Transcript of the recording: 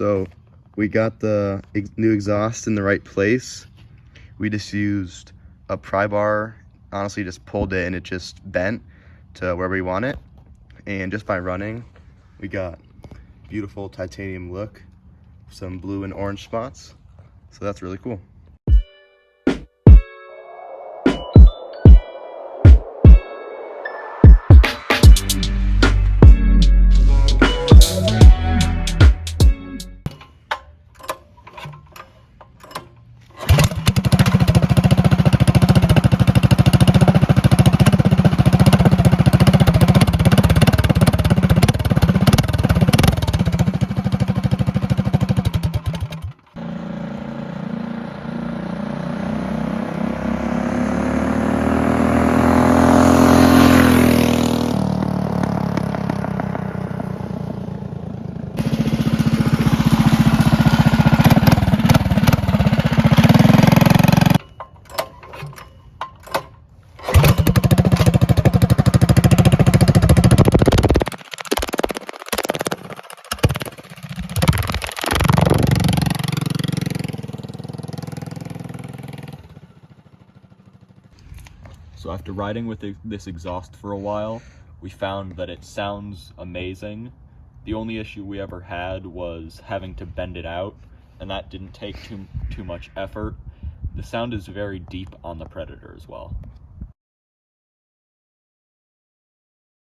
So we got the new exhaust in the right place. We just used a pry bar, honestly just pulled it and it just bent to where we want it. And just by running, we got beautiful titanium look, some blue and orange spots. So that's really cool. So after riding with this exhaust for a while, we found that it sounds amazing. The only issue we ever had was having to bend it out, and that didn't take too much effort. The sound is very deep on the Predator as well.